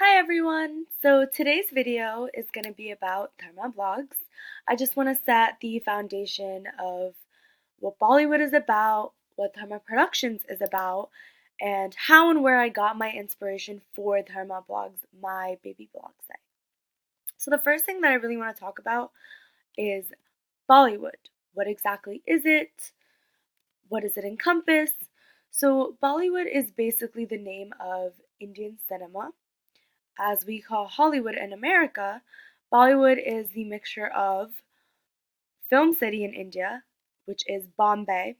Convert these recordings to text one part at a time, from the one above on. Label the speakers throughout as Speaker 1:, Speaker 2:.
Speaker 1: Hi everyone! So today's video is going to be about Dharma blogs. I just want to set the foundation of what Bollywood is about, what Dharma Productions is about, and how and where I got my inspiration for Dharma blogs, my baby blog site. So the first thing that I really want to talk about is Bollywood. What exactly is it? What does it encompass? So Bollywood is basically the name of Indian cinema. As we call Hollywood in America, Bollywood is the mixture of Film City in India, which is Bombay,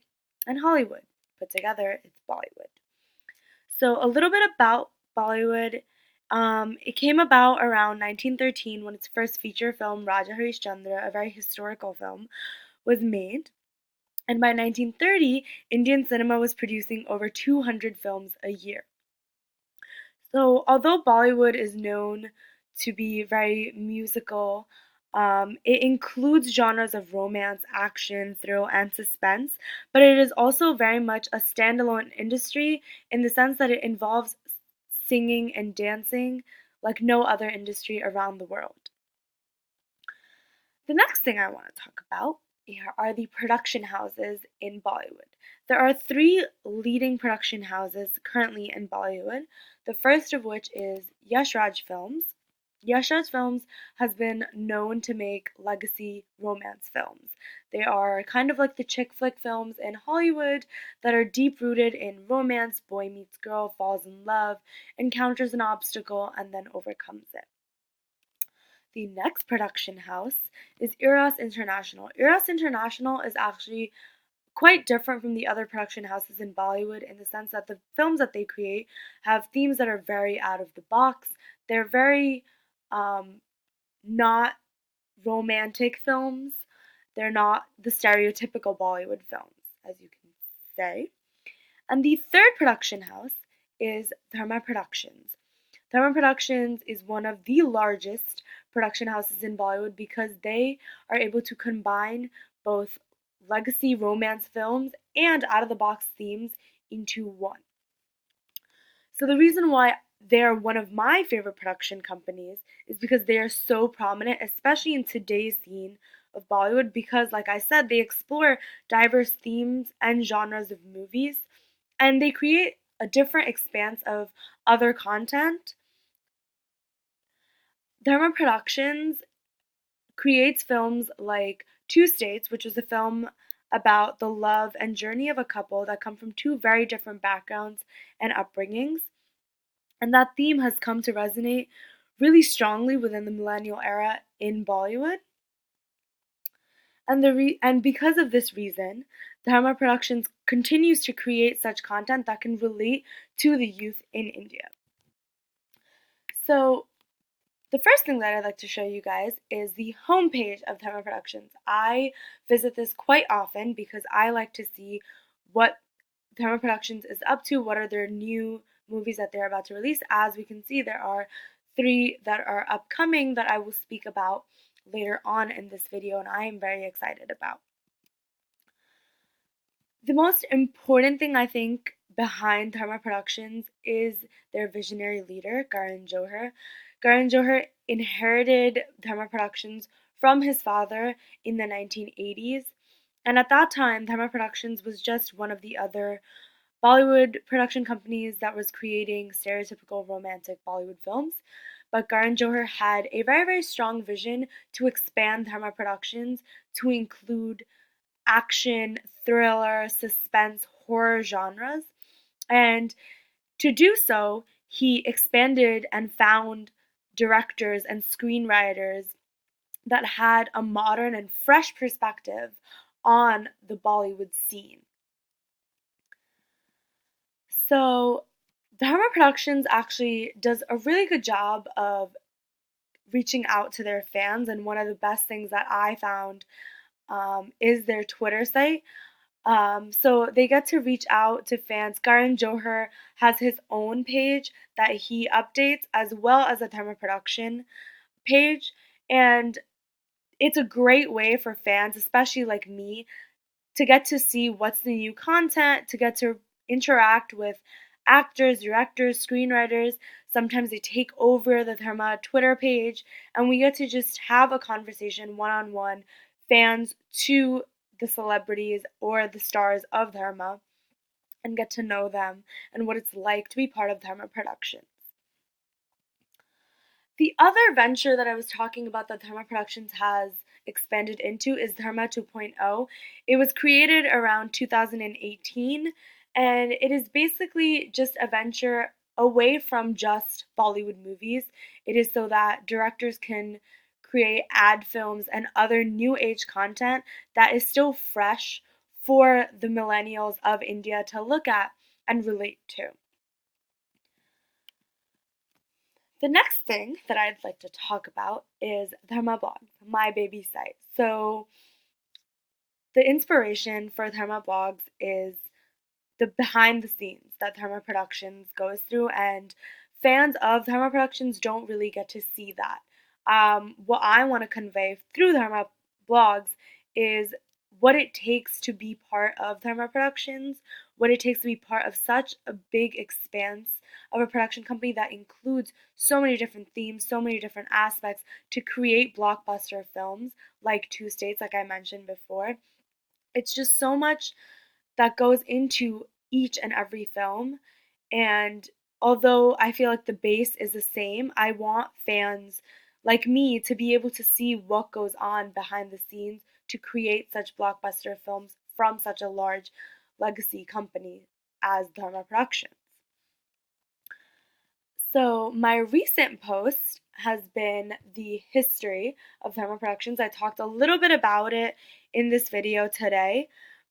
Speaker 1: and Hollywood. Put together, it's Bollywood. So, a little bit about Bollywood. It came about around 1913 when its first feature film, Raja Harishchandra, a very historical film, was made. And by 1930, Indian cinema was producing over 200 films a year. So, although Bollywood is known to be very musical, it includes genres of romance, action, thrill, and suspense, but it is also very much a standalone industry in the sense that it involves singing and dancing like no other industry around the world. The next thing I want to talk about here are the production houses in Bollywood. There are three leading production houses currently in Bollywood, the first of which is Yash Raj Films. Yash Raj Films has been known to make legacy romance films. They are kind of like the chick flick films in Hollywood that are deep rooted in romance, boy meets girl, falls in love, encounters an obstacle, and then overcomes it. The next production house is Eros International. Eros International is actually quite different from the other production houses in Bollywood in the sense that the films that they create have themes that are very out of the box. They're very not romantic films. They're not the stereotypical Bollywood films, as you can say. And the third production house is Dharma Productions. Dharma Productions is one of the largest production houses in Bollywood because they are able to combine both legacy romance films and out of the box themes into one. So the reason why they're one of my favorite production companies is because they are so prominent, especially in today's scene of Bollywood, because like I said, they explore diverse themes and genres of movies and they create a different expanse of other content. Dharma Productions creates films like Two States, which is a film about the love and journey of a couple that come from two very different backgrounds and upbringings. And that theme has come to resonate really strongly within the millennial era in Bollywood. And because of this reason, Dharma Productions continues to create such content that can relate to the youth in India. So, the first thing that I'd like to show you guys is the homepage of Dharma Productions. I visit this quite often because I like to see what Dharma Productions is up to, what are their new movies that they're about to release. As we can see, there are three that are upcoming that I will speak about later on in this video, and I am very excited about. The most important thing I think behind Dharma Productions is their visionary leader, Karan Johar. Karan Johar inherited Dharma Productions from his father in the 1980s, and at that time, Dharma Productions was just one of the other Bollywood production companies that was creating stereotypical romantic Bollywood films. But Karan Johar had a very, very strong vision to expand Dharma Productions to include action, thriller, suspense, horror genres. And to do so, he expanded and found directors and screenwriters that had a modern and fresh perspective on the Bollywood scene. So, Dharma Productions actually does a really good job of reaching out to their fans, and one of the best things that I found is their Twitter site. So they get to reach out to fans. Karan Johar has his own page that he updates, as well as a Dharma Production page, and it's a great way for fans, especially like me, to get to see what's the new content, to get to interact with actors, directors, screenwriters. Sometimes they take over the Dharma Twitter page, and we get to just have a conversation one-on-one, fans to the celebrities or the stars of Dharma, and get to know them and what it's like to be part of Dharma Productions. The other venture that I was talking about that Dharma Productions has expanded into is Dharma 2.0. It was created around 2018, and it is basically just a venture away from just Bollywood movies. It is so that directors can create ad films and other new age content that is still fresh for the millennials of India to look at and relate to. The next thing that I'd like to talk about is Dharma Blog, my baby site. So the inspiration for Dharma Blogs is the behind the scenes that Dharma Productions goes through, and fans of Dharma Productions don't really get to see that. What I want to convey through Dharma Blogs is what it takes to be part of Dharma Productions, what it takes to be part of such a big expanse of a production company that includes so many different themes, so many different aspects to create blockbuster films like Two States, like I mentioned before. It's just so much that goes into each and every film. And although I feel like the base is the same, I want fans like me to be able to see what goes on behind the scenes to create such blockbuster films from such a large legacy company as Dharma Productions. So, my recent post has been the history of Dharma Productions. I talked a little bit about it in this video today,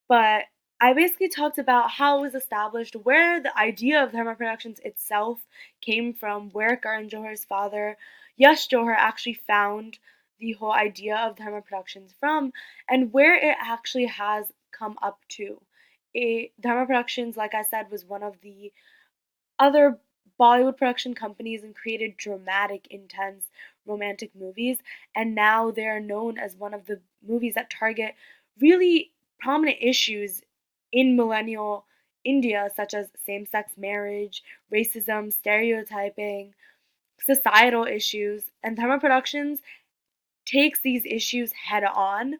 Speaker 1: but I basically talked about how it was established, where the idea of Dharma Productions itself came from, where Karan Johar's father, Yash Johar, actually found the whole idea of Dharma Productions from, and where it actually has come up to. Dharma Productions, like I said, was one of the other Bollywood production companies and created dramatic, intense, romantic movies, and now they're known as one of the movies that target really prominent issues in millennial India, such as same sex marriage, racism, stereotyping, societal issues. And Dharma Productions takes these issues head on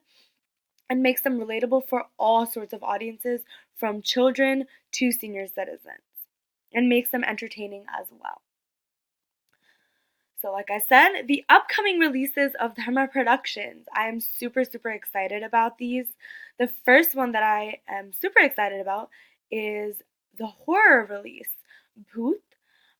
Speaker 1: and makes them relatable for all sorts of audiences, from children to senior citizens, and makes them entertaining as well. So like I said, the upcoming releases of Dharma Productions, I am super, super excited about these. The first one that I am super excited about is the horror release, Bhoot.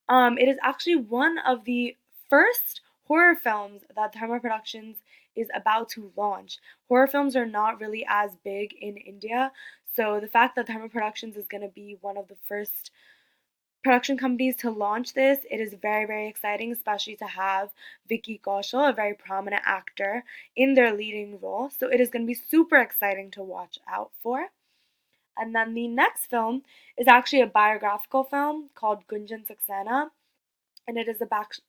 Speaker 1: It is actually one of the first horror films that Dharma Productions is about to launch. Horror films are not really as big in India, so the fact that Dharma Productions is going to be one of the first production companies to launch this, it is very, very exciting, especially to have Vicky Kaushal, a very prominent actor, in their leading role. So it is going to be super exciting to watch out for. And then the next film is actually a biographical film called Gunjan Saxena, and it is about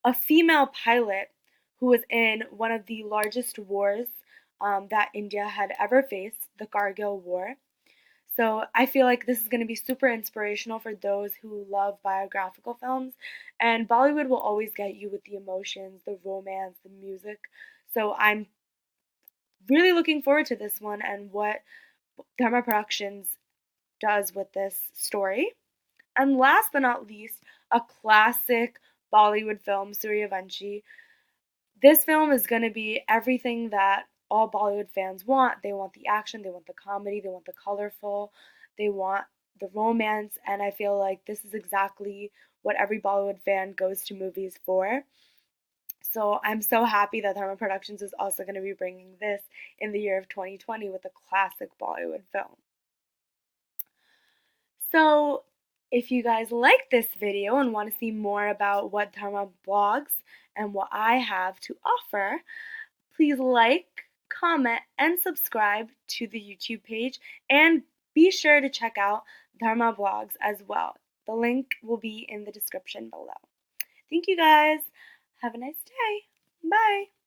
Speaker 1: a female pilot who was in one of the largest wars that India had ever faced, the Kargil War. So I feel like this is going to be super inspirational for those who love biographical films. And Bollywood will always get you with the emotions, the romance, the music. So I'm really looking forward to this one and what Dharma Productions does with this story. And last but not least, a classic Bollywood film, Suryavanshi. This film is going to be everything that all Bollywood fans want. They want the action, they want the comedy, they want the colorful, they want the romance, and I feel like this is exactly what every Bollywood fan goes to movies for. So I'm so happy that Dharma Productions is also going to be bringing this in the year of 2020 with a classic Bollywood film. So if you guys like this video and want to see more about what Dharma blogs and what I have to offer, please like, comment, and subscribe to the YouTube page, and be sure to check out Dharma blogs as well. The link will be in the description below. Thank you guys. Have a nice day. Bye.